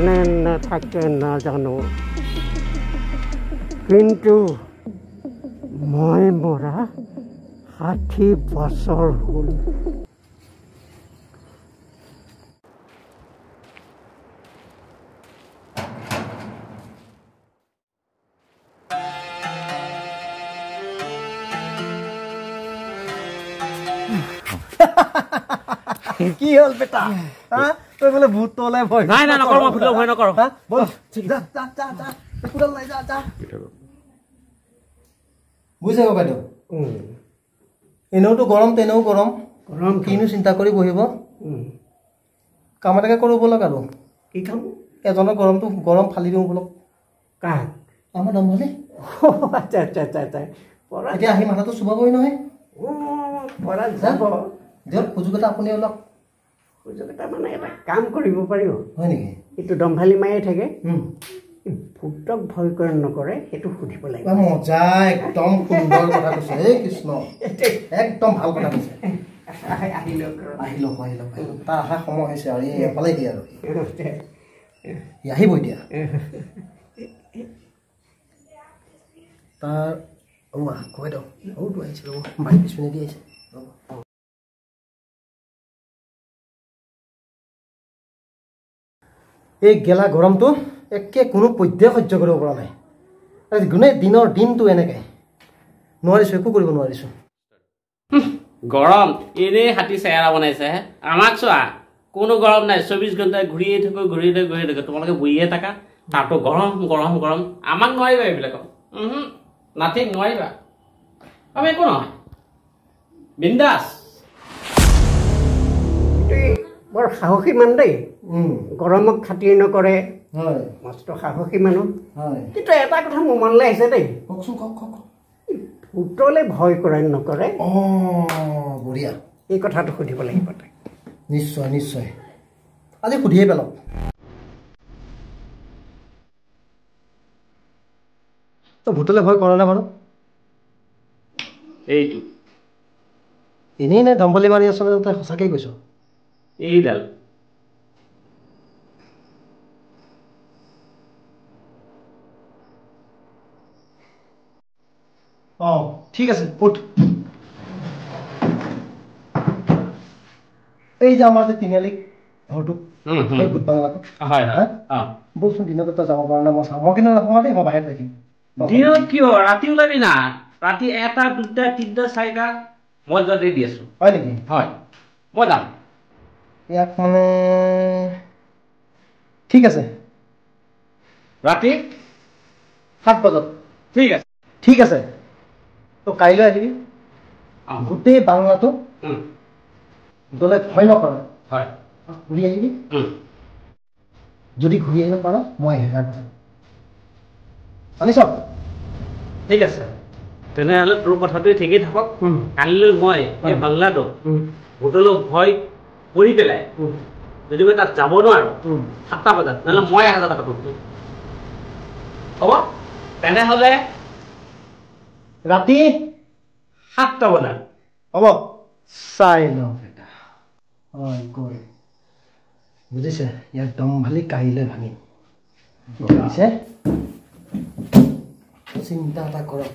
নে নাথাকে নাজানো কিন্তু মই মৰা 60 বছৰ হ'ল কি হল বেটা হ্যাঁ তুই বলে ভূত তোলে ভয় নাই না নকৰো মই ভূতৰ ভয় নকৰো হ্যাঁ বল যা যা যা যা কুড়াল নাই যা যা বুঝে গো বাইদেউ এনেওতো গৰম তেনেও গৰম গৰম কিনো চিন্তা কৰি বহিব কাম এটাকে কৰো বলক আৰু কি কাম এজনৰ গৰমটো গৰম ফালি দিওঁ বলক কাক আমাৰ দমহলে আচ্ছা আচ্ছা আচ্ছা আচ্ছা পৰা এতিয়া আহি মাথাটো চুবাবই নহয় পৰা যাব দিয়ক সুযোগ এটা আপুনি অলপ সুযোগ এটা মানে এটা কাম কৰিব পাৰিব হয় নেকি এইটো দমফালি মায়ে থাকে ভূতক ভয় কৰে নকৰে সেইটো সুধিব লাগিব মজা একদম সুন্দৰ কথা কৈছে হে কৃষ্ণ একদম ভাল কথা কৈছে আহিলক তাৰ অহা সময় হৈছে আৰু এফালে দিয়ে আৰু আহিব এতিয়া তাৰ কৈ দিয়ক সৰুটো আহিছে ৰ'ব বাৰী পিছপিনে দি আহিছে এই গেলা গৰমটো একে কোনো পধ্যে সহ্য কৰিব পৰা নাই গোটেই দিনৰ দিনটো এনেকৈ নোৱাৰিছোঁ একো কৰিব নোৱাৰিছোঁ গৰম এনেই হাতী চেহেৰা বনাইছে আমাক চোৱা কোনো গৰম নাই 24 ঘণ্টা ঘূৰিয়ে থাকো তোমালোকে বহিয়ে থাকা তাতো গৰম গৰম গৰম আমাক নোৱাৰিবা এইবিলাকক নাথিং নোৱাৰিবা আমি একো নহয় বিন্দাস বৰ সাহসী মানুহ দেই গৰমক খাতিৰ নকৰে হয় মস্ত সাহসী মানুহ হয় কিন্তু এটা কথা মোৰ মনলৈ আহিছে দেই কওকচোন কওক ভূতলৈ ভয় কৰে নকৰে বঢ়িয়া এই কথাটো সুধিব লাগিব তাই নিশ্চয় নিশ্চয় আজি সুধিয়ে পেলাওক তই ভূতলৈ ভয় কৰা নাই বাৰু এইটো এনেই নাই দম্বলি মাৰি আছ তই সঁচাকৈ কৈছ এইডাল ঠিক আছে উঠ এই যে আমাৰ যে তিনিআলি ঘৰটো ভূত বাংলাটো বলচোন দিনত তই যাব পৰা নাই মই চাওঁ মই কিন্তু নাপাওঁ দেই মই বাহিৰত ৰাখিম দিনত কিয় ৰাতি ওলাবি না ৰাতি 1টা 2টা 3টা 4টা মই যদি দি আছো হয় নেকি হয় মই যাম ইয়াক মানে ঠিক আছে ৰাতি 7 বজাত ঠিক আছে তো কাইলৈ আহিবি গোটেই বাংলাটো ভূতলৈ ভয় নকৰে হয় ঘূৰি আহিবি যদি ঘূৰি আহিব পাৰ মই 1000 মানিছ ঠিক আছে তেনেহ'লে তোৰ কথাটোৱে ঠিকেই থাকক কালিলৈ মই এই বাংলাটো ভূতলৈ ভয় কৰি পেলাই যদি মই তাত যাব নোৱাৰো 7টা বজাত নহ'লে মই 1000 টকা দিম হ'ব তেনেহ'লে ৰাতি 7টা বজাত হ'ব চাই লওঁ হয় গৈ বুজিছে ইয়াক দম ভালি কাইলৈ ভাঙিম বুজিছে চিন্তা এটা কৰক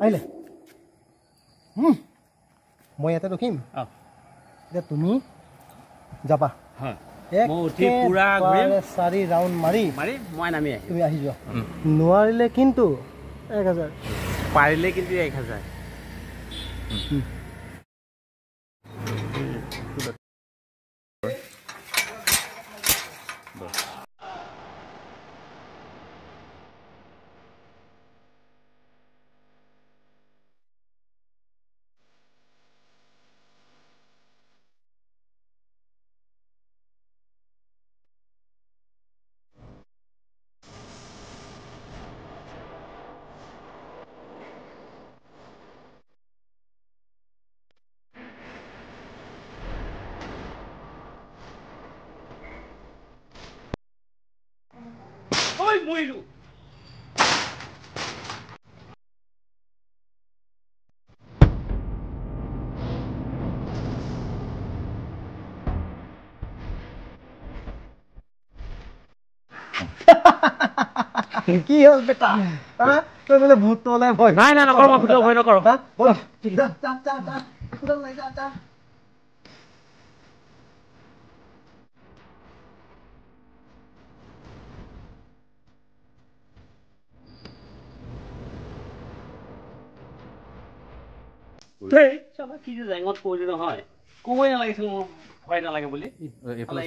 আহিলে মই ইয়াতে ৰখিম এতিয়া তুমি যাবা পুৰা 4 ৰাউণ্ড মাৰি মই নামি আহিম তুমি আহি যোৱা নোৱাৰিলে কিন্তু 1000 পাৰিলে কিন্তু 1000 মৰিলো কি হ'ল বেটা তই বোলে ভূত তলে ভয় নাই নাই নকৰো মই ভূতৰ ভয় নকৰো কি যে জেঙত পৰিলো নহয় ক'বই নালাগিছিল মোৰ ভয় নালাগে বুলি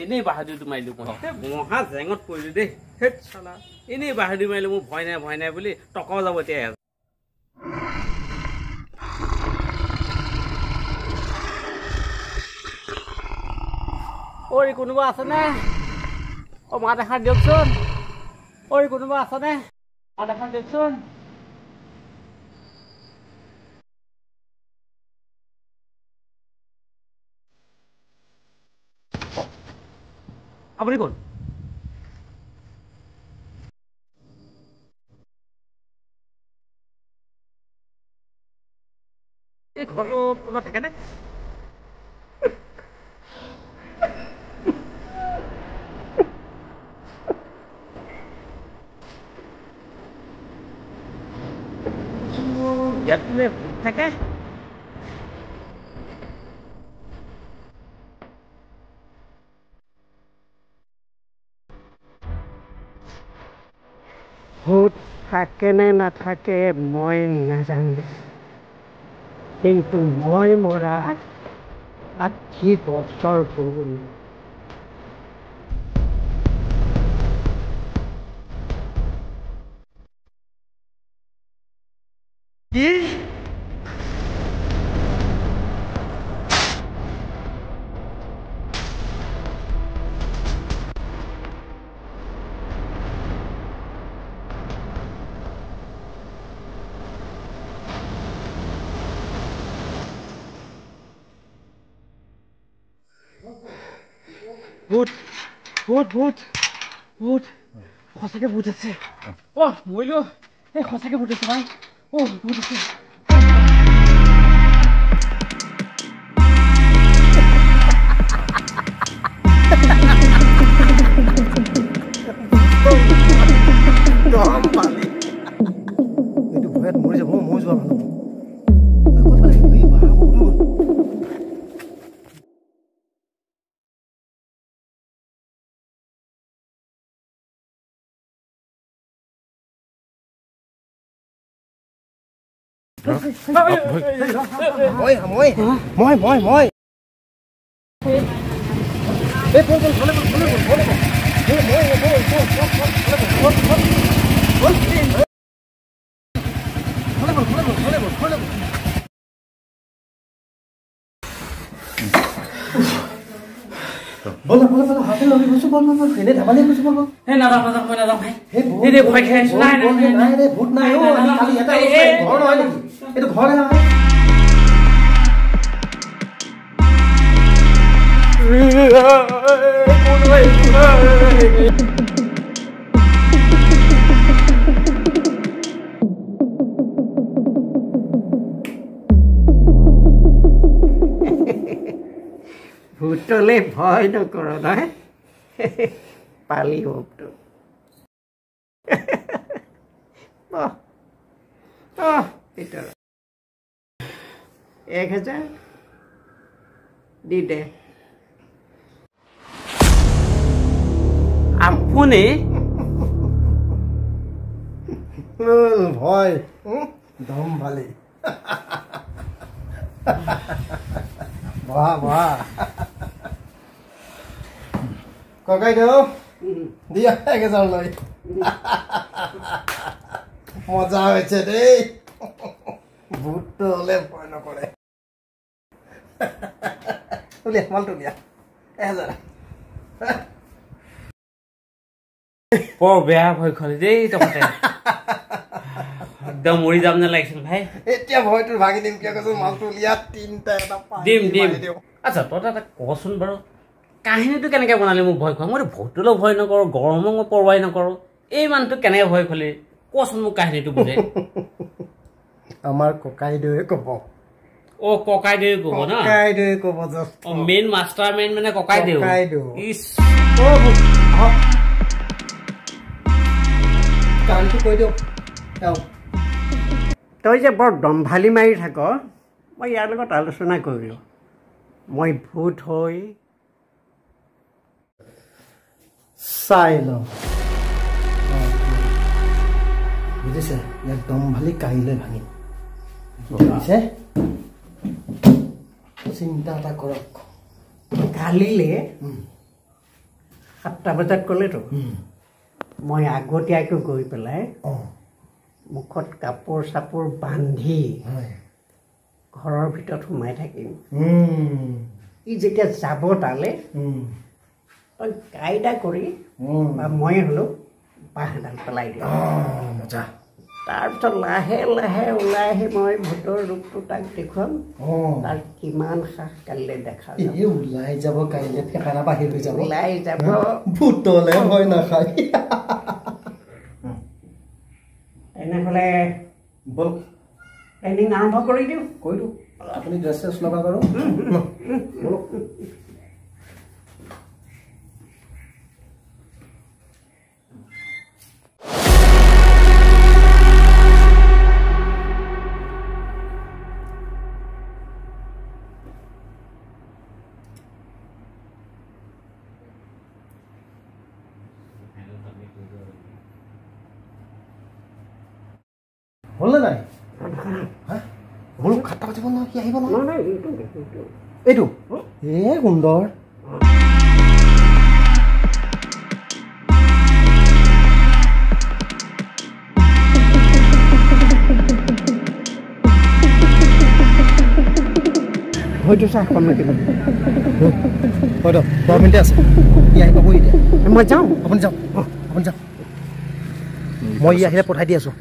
এনেই বাহাদুৰটো মাৰিলো মহা জেঙত পৰিলো দেই হেত চালা এনেই বাহাদুৰ মাৰিলো মোৰ ভয় নাই বুলি টকাও যাব এতিয়া ঐ কোনোবা আছেনে অ মাত এষাৰ দিয়কচোন ঐ কোনোবা আছেনে মাত এষাৰ দিয়কচোন আপুনি কোন এই ঘৰটো কোনোবা থাকেনে ইয়াত কোনে থাকে ভূত থাকে নে নাথাকে মই নাজানো কিন্তু মই মৰা 80 বছৰ হ'ল কি ভূত ভূত ভূত ভূত সঁচাকে ভূত আছে অ মৰিলো এই সঁচাকে ভূত আছে ভাই অ ভূত আছে এইটো ভয়ত মৰি যাব মই যোৱা মানুহ ভূতলে ভয় নকৰ নহয় পালি ভূতটো ভিতৰত 1000 দি দে আপুনি ভয় দম ভালেই বহা বহা ককাই দেউ দিয়া 1000 লৈ মজা হয়েছে দেই ভূতটো হলে ভয় নকৰে উলিয়া মালটো দিয়া 1000 বৰ বেয়া ভয় খালি দেই তহঁতে একদম মৰি যাম যেন লাগিছিল ভাই এতিয়া ভয়টো ভাগি দিম কিয় কৈছো মালটো উলিয়া 3টা এটা দিম আচ্ছা তই এটা কচোন বাৰু কাহিনীটো কেনেকৈ বনালি মোক ভয় খোৱা মইতো ভূতলৈ ভয় নকৰোঁ গৰমক মই পৰৱাই নকৰোঁ এই মানুহটো কেনেকৈ ভয় খালি কচোন মোক কাহিনীটো বুজাই আমাৰ ককাইদেৱে ক'ব অ' ককাইদেৱে ক'ব ন ককাইদেৱে ক'ব অ' মেইন মাষ্টাৰ মেইন মানে ককাইদেউ ইছ কামটো কৈ দিয়ক তই যে বৰ দম্ভালি মাৰি থাক মই ইয়াৰ লগত আলোচনা কৰিলোঁ মই ভূত হৈ চাই লওঁ বুজিছে ইয়াক দম্ভালি কাহিলৈ ভাঙি বুজিছে চিন্তা এটা কৰক কালিলে 7টা বজাত ক'লেতো মই আগতীয়াকৈ গৈ পেলাই মুখত কাপোৰ চাপোৰ বান্ধি ঘৰৰ ভিতৰত সোমাই থাকিম ই যেতিয়া যাব তালৈ তই কাইদা কৰি বা মই হ'লেও বাঁহ এডাল পেলাই দিম তাৰপিছত লাহে লাহে ওলাই আহি মই ভূতৰ ৰূপটো তাক দেখুৱাম তাৰ কিমান সাহ কালিলৈ দেখা ওলাই যাব কাইলৈ ফেকাৰা বাহিৰ হৈ যাব ওলাই যাব ভূতলে ভয় নাখায় তেনেহ'লে বল ট্ৰেইনিং আৰম্ভ কৰি দিওঁ কৈ দিওঁ আপুনি ড্ৰেছ চেছ লগা বাৰু বলক হলে নাই মোৰ 7টা বাজিব নহয় কি আহিব নহয় এইটো সুন্দৰ হয়তো চাহ কম নেকি হয়তো 10 মিনিট আছে ই আহি পাব এতিয়া মই যাওঁ আপুনি যাওক মই ই আহিলে পঠাই দি আছোঁ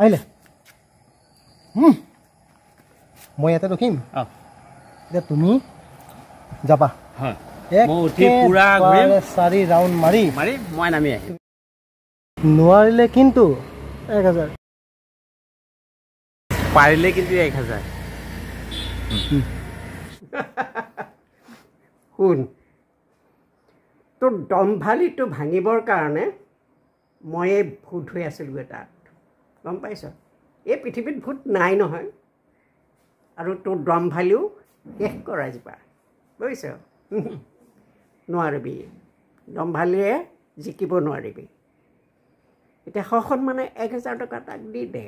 আহিলে মই ইয়াতে ৰখিম এতিয়া তুমি যাবা 4 ৰাউণ্ড মাৰি মই নামি আহিম নোৱাৰিলে কিন্তু 1000 পাৰিলে কিন্তু 1000 শুন তোৰ দম্ভালিটো ভাঙিবৰ কাৰণে মই এই ভূত হৈ আছিলোঁ তাত গম পাইছ এই পৃথিৱীত ভূত নাই নহয় আৰু তোৰ দম্ভালিও শেষ কৰাই যাবা বুজিছ নোৱাৰিবি দম্ভালিয়ে জিকিব নোৱাৰিবি এতিয়া সখন মানে 1000 টকা তাক দি দে